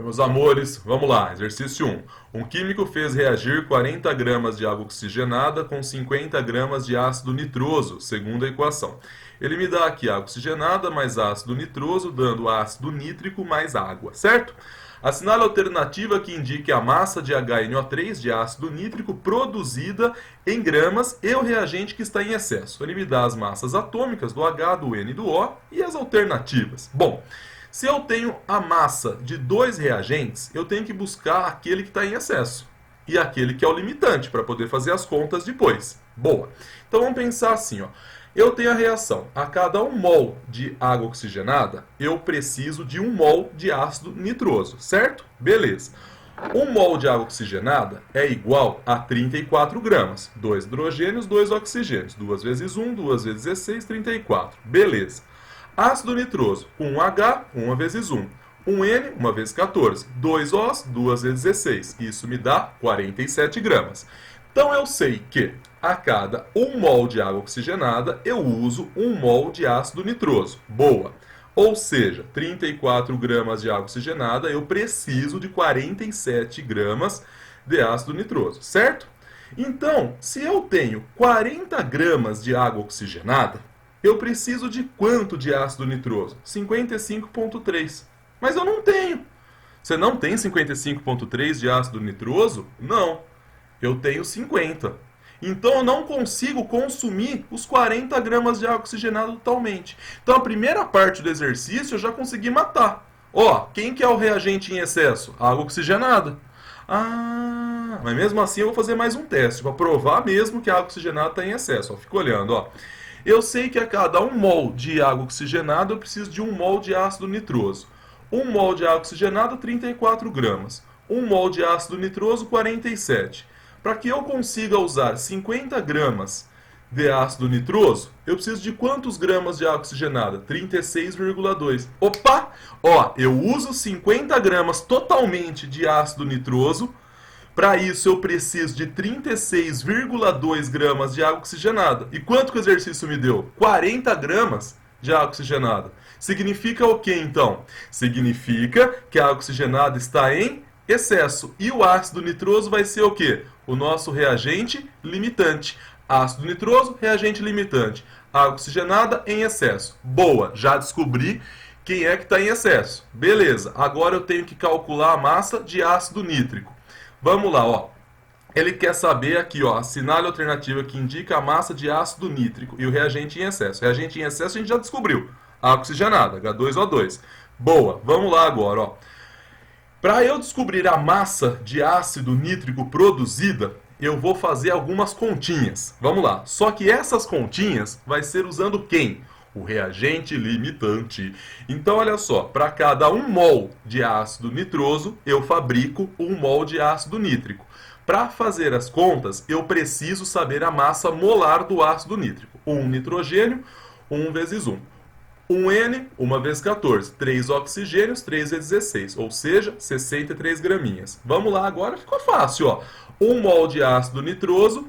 Meus amores, vamos lá. Exercício 1. Um químico fez reagir 40 gramas de água oxigenada com 50 gramas de ácido nitroso, segundo a equação. Ele me dá aqui água oxigenada mais ácido nitroso, dando ácido nítrico mais água, certo? Assinale a alternativa que indique a massa de HNO3 de ácido nítrico produzida em gramas e o reagente que está em excesso. Ele me dá as massas atômicas do H, do N e do O e as alternativas. Bom, se eu tenho a massa de dois reagentes, eu tenho que buscar aquele que está em excesso e aquele que é o limitante para poder fazer as contas depois. Boa. Então vamos pensar assim, ó. Eu tenho a reação. A cada 1 mol de água oxigenada, eu preciso de 1 mol de ácido nitroso, certo? Beleza. 1 mol de água oxigenada é igual a 34 gramas. 2 hidrogênios, 2 oxigênios. 2 vezes 1, 2 vezes 16, 34. Beleza. Ácido nitroso, 1H, 1 vezes 1. 1N, 1 vezes 14. 2 Os, 2 vezes 16. Isso me dá 47 gramas. Então eu sei que a cada 1 mol de água oxigenada, eu uso 1 mol de ácido nitroso. Boa! Ou seja, 34 gramas de água oxigenada, eu preciso de 47 gramas de ácido nitroso, certo? Então, se eu tenho 40 gramas de água oxigenada, eu preciso de quanto de ácido nitroso? 55,3. Mas eu não tenho. Você não tem 55,3 de ácido nitroso? Não. Eu tenho 50. Então eu não consigo consumir os 40 gramas de água oxigenada totalmente. Então a primeira parte do exercício eu já consegui matar. Ó, quem que é o reagente em excesso? Água oxigenada. Ah, mas mesmo assim eu vou fazer mais um teste para provar mesmo que a água oxigenada está em excesso. Ó, fica olhando, ó. Eu sei que a cada 1 mol de água oxigenada eu preciso de 1 mol de ácido nitroso. 1 mol de água oxigenada, 34 gramas. 1 mol de ácido nitroso, 47. Para que eu consiga usar 50 gramas de ácido nitroso, eu preciso de quantos gramas de água oxigenada? 36,2. Opa! Ó, eu uso 50 gramas totalmente de ácido nitroso. Para isso eu preciso de 36,2 gramas de água oxigenada. E quanto que o exercício me deu? 40 gramas de água oxigenada. Significa o que então? Significa que a água oxigenada está em excesso. E o ácido nitroso vai ser o quê? O nosso reagente limitante. Ácido nitroso, reagente limitante. Água oxigenada em excesso. Boa, já descobri quem é que está em excesso. Beleza, agora eu tenho que calcular a massa de ácido nítrico. Vamos lá, ó. Ele quer saber aqui, ó, assinale a alternativa que indica a massa de ácido nítrico e o reagente em excesso. Reagente em excesso a gente já descobriu. Água oxigenada, H2O2. Boa, vamos lá agora, ó. Para eu descobrir a massa de ácido nítrico produzida, eu vou fazer algumas continhas. Vamos lá. Só que essas continhas vai ser usando quem? O reagente limitante. Então, olha só, para cada 1 mol de ácido nitroso, eu fabrico 1 mol de ácido nítrico. Para fazer as contas, eu preciso saber a massa molar do ácido nítrico. 1 nitrogênio, 1 vezes 1. 1N, 1 vezes 14. 3 oxigênios, 3 vezes 16. Ou seja, 63 graminhas. Vamos lá, agora ficou fácil, ó. 1 mol de ácido nitroso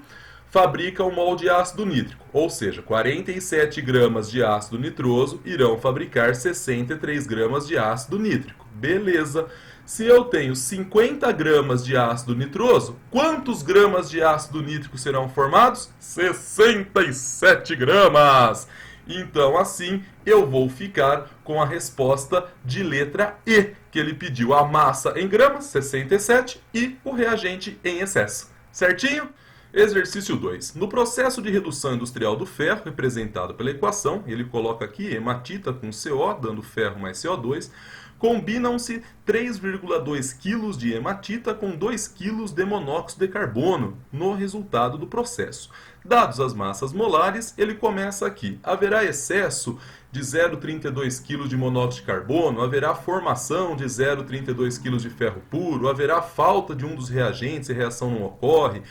fabrica 1 mol de ácido nítrico. Ou seja, 47 gramas de ácido nitroso irão fabricar 63 gramas de ácido nítrico. Beleza. Se eu tenho 50 gramas de ácido nitroso, quantos gramas de ácido nítrico serão formados? 67 gramas. Então, assim, eu vou ficar com a resposta de letra E, que ele pediu a massa em gramas, 67, e o reagente em excesso. Certinho? Exercício 2. No processo de redução industrial do ferro, representado pela equação, ele coloca aqui hematita com CO, dando ferro mais CO2, combinam-se 3,2 kg de hematita com 2 kg de monóxido de carbono no resultado do processo. Dados as massas molares, ele começa aqui. Haverá excesso de 0,32 kg de monóxido de carbono, haverá formação de 0,32 kg de ferro puro, haverá falta de um dos reagentes e a reação não ocorre,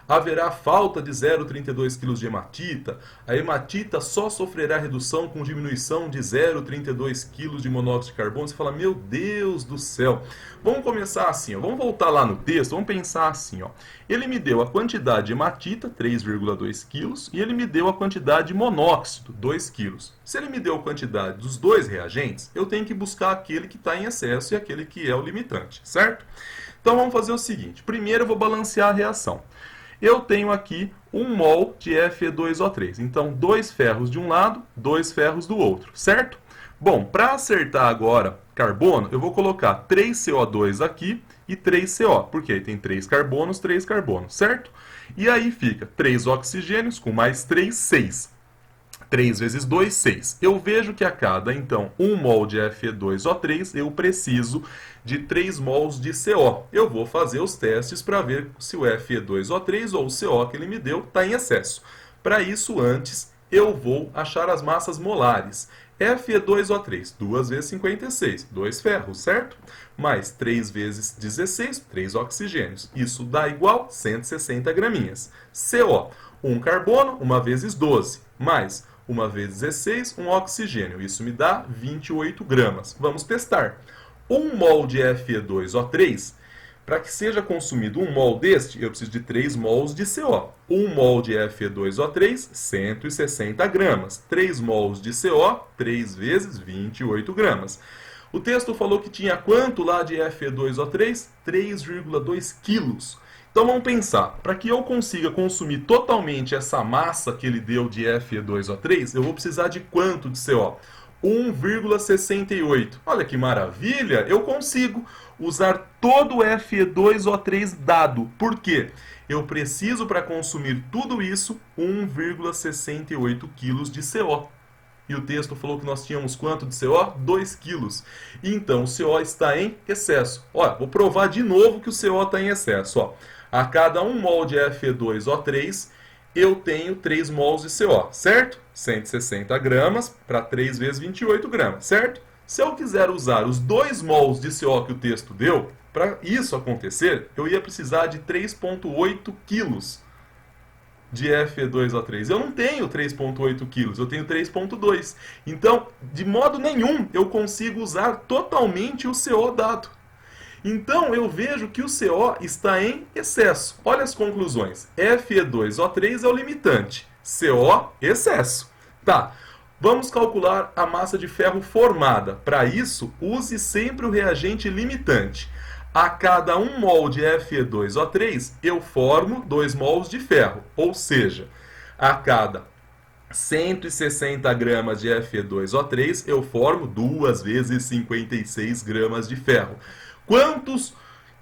Haverá falta de 0,32 kg de hematita. A hematita só sofrerá redução com diminuição de 0,32 kg de monóxido de carbono. Você fala, meu Deus do céu. Vamos começar assim, ó. Vamos voltar lá no texto, vamos pensar assim, ó. Ele me deu a quantidade de hematita, 3,2 kg, e ele me deu a quantidade de monóxido, 2 kg. Se ele me deu a quantidade dos dois reagentes, eu tenho que buscar aquele que está em excesso e aquele que é o limitante, certo? Então vamos fazer o seguinte, primeiro eu vou balancear a reação. Eu tenho aqui 1 mol de Fe2O3. Então, 2 ferros de um lado, 2 ferros do outro, certo? Bom, para acertar agora carbono, eu vou colocar 3CO2 aqui e 3CO, porque aí tem 3 carbonos, certo? E aí fica 3 oxigênios com mais 3, 6. 3 vezes 2, 6. Eu vejo que a cada, então, 1 mol de Fe2O3, eu preciso de 3 mols de CO. Eu vou fazer os testes para ver se o Fe2O3 ou o CO que ele me deu está em excesso. Para isso, antes, eu vou achar as massas molares. Fe2O3, 2 vezes 56, 2 ferros, certo? Mais 3 vezes 16, 3 oxigênios. Isso dá igual 160 graminhas. CO, 1 carbono, 1 vezes 12, mais 1 vezes 16, 1 oxigênio. Isso me dá 28 gramas. Vamos testar. 1 mol de Fe2O3, para que seja consumido 1 mol deste, eu preciso de 3 mols de CO. 1 mol de Fe2O3, 160 gramas. 3 mols de CO, 3 vezes 28 gramas. O texto falou que tinha quanto lá de Fe2O3? 3,2 quilos. Então vamos pensar, para que eu consiga consumir totalmente essa massa que ele deu de Fe2O3, eu vou precisar de quanto de CO? 1,68. Olha que maravilha, eu consigo usar todo o Fe2O3 dado. Por quê? Eu preciso, para consumir tudo isso, 1,68 kg de CO. E o texto falou que nós tínhamos quanto de CO? 2 quilos. Então, o CO está em excesso. Olha, vou provar de novo que o CO está em excesso. Ó. A cada 1 mol de Fe2O3, eu tenho 3 mols de CO, certo? 160 gramas para 3 vezes 28 gramas, certo? Se eu quiser usar os 2 mols de CO que o texto deu, para isso acontecer, eu ia precisar de 3,8 quilos de Fe2O3. Eu não tenho 3,8 quilos, eu tenho 3,2. Então, de modo nenhum, eu consigo usar totalmente o CO dado. Então, eu vejo que o CO está em excesso. Olha as conclusões. Fe2O3 é o limitante. CO, excesso. Tá, vamos calcular a massa de ferro formada. Para isso, use sempre o reagente limitante. A cada 1 mol de Fe2O3, eu formo 2 mols de ferro. Ou seja, a cada 160 gramas de Fe2O3, eu formo 2 vezes 56 gramas de ferro. Quantos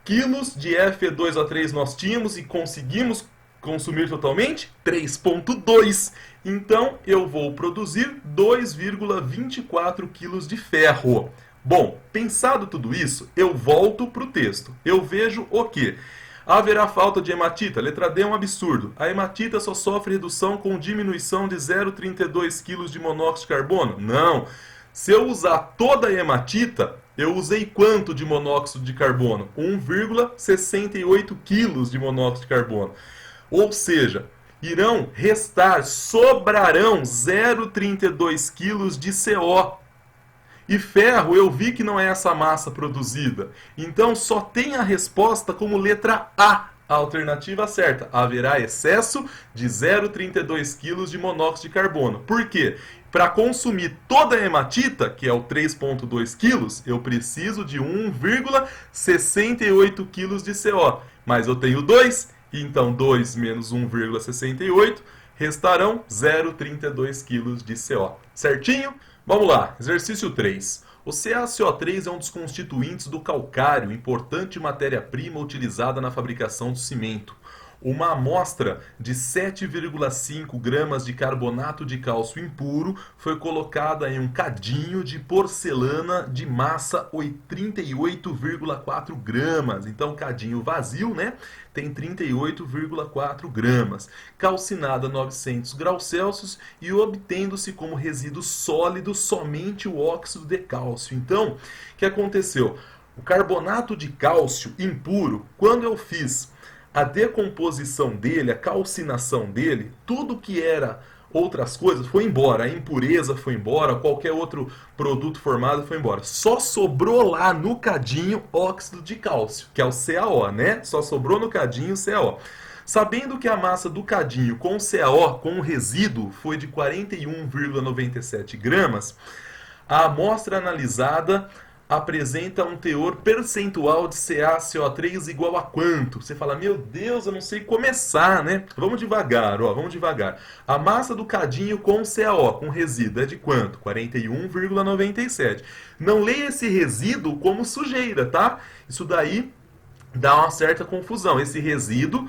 quilos de Fe2O3 nós tínhamos e conseguimos consumir totalmente? 3,2. Então, eu vou produzir 2,24 quilos de ferro. Bom, pensado tudo isso, eu volto para o texto. Eu vejo o quê? Haverá falta de hematita? Letra D é um absurdo. A hematita só sofre redução com diminuição de 0,32 kg de monóxido de carbono? Não. Se eu usar toda a hematita, eu usei quanto de monóxido de carbono? 1,68 kg de monóxido de carbono. Ou seja, irão restar, sobrarão 0,32 kg de CO. E ferro, eu vi que não é essa massa produzida. Então, só tem a resposta como letra A, a alternativa certa. Haverá excesso de 0,32 kg de monóxido de carbono. Por quê? Para consumir toda a hematita, que é o 3,2 kg, eu preciso de 1,68 kg de CO. Mas eu tenho 2, então 2 menos 1,68 restarão 0,32 kg de CO. Certinho? Vamos lá, exercício 3. O CaCO3 é um dos constituintes do calcário, importante matéria-prima utilizada na fabricação do cimento. Uma amostra de 7,5 gramas de carbonato de cálcio impuro foi colocada em um cadinho de porcelana de massa 38,4 gramas. Então, cadinho vazio, né? Tem 38,4 gramas. Calcinada a 900 graus Celsius e obtendo-se como resíduo sólido somente o óxido de cálcio. Então, o que aconteceu? O carbonato de cálcio impuro, quando eu fiz a decomposição dele, a calcinação dele, tudo que era outras coisas foi embora, a impureza foi embora, qualquer outro produto formado foi embora. Só sobrou lá no cadinho óxido de cálcio, que é o CaO, né? Só sobrou no cadinho o CaO. Sabendo que a massa do cadinho com CaO, com o resíduo, foi de 41,97 gramas, a amostra analisada apresenta um teor percentual de CaCO3 igual a quanto? Você fala, meu Deus, eu não sei começar, né? Vamos devagar, ó, vamos devagar. A massa do cadinho com CaO, com resíduo, é de quanto? 41,97. Não leia esse resíduo como sujeira, tá? Isso daí dá uma certa confusão. Esse resíduo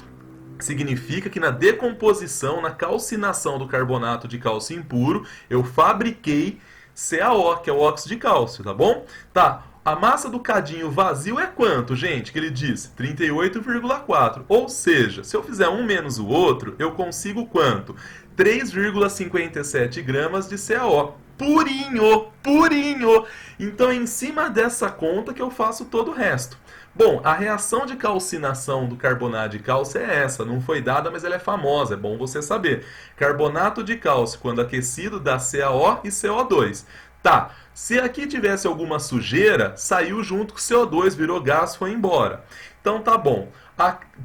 significa que na decomposição, na calcinação do carbonato de cálcio impuro, eu fabriquei CaO, que é o óxido de cálcio, tá bom? Tá, a massa do cadinho vazio é quanto, gente? Que ele disse 38,4. Ou seja, se eu fizer um menos o outro, eu consigo quanto? 3,57 gramas de CaO. Purinho, purinho! Então é em cima dessa conta que eu faço todo o resto. Bom, a reação de calcinação do carbonato de cálcio é essa, não foi dada, mas ela é famosa, é bom você saber. Carbonato de cálcio, quando aquecido, dá CaO e CO2. Tá, se aqui tivesse alguma sujeira, saiu junto com o CO2, virou gás, foi embora. Então tá bom,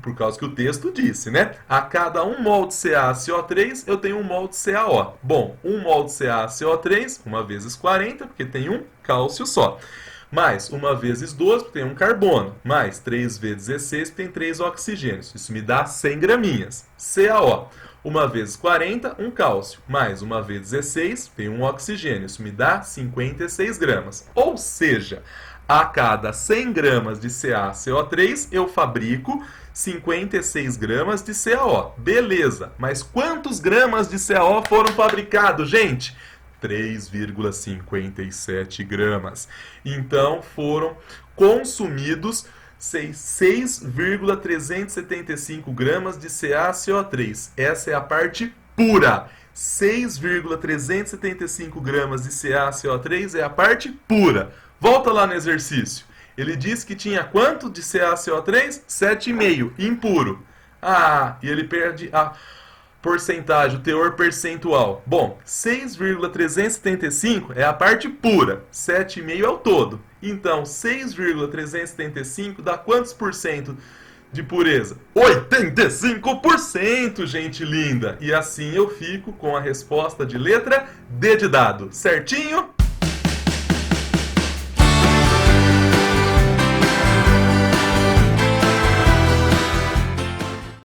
por causa que o texto disse, né? A cada 1 mol de CaCO3, eu tenho 1 mol de CaO. Bom, 1 mol de CaCO3, 1 vezes 40, porque tem um cálcio só. Mais 1 vezes 12, porque tem um carbono. Mais 3 vezes 16, porque tem 3 oxigênios. Isso me dá 100 graminhas. CaO. 1 vezes 40, um cálcio. Mais 1 vezes 16, tem um oxigênio. Isso me dá 56 gramas. Ou seja, a cada 100 gramas de CaCO3, eu fabrico 56 gramas de CaO. Beleza, mas quantos gramas de CaO foram fabricados, gente? 3,57 gramas. Então foram consumidos 6,375 gramas de CaCO3. Essa é a parte pura. 6,375 gramas de CaCO3 é a parte pura. Volta lá no exercício. Ele disse que tinha quanto de CaCO3? 7,5, impuro. Ah, e ele perde a porcentagem, o teor percentual. Bom, 6,375 é a parte pura, 7,5 é o todo. Então, 6,375 dá quantos por cento de pureza? 85%, gente linda! E assim eu fico com a resposta de letra D de dado. Certinho?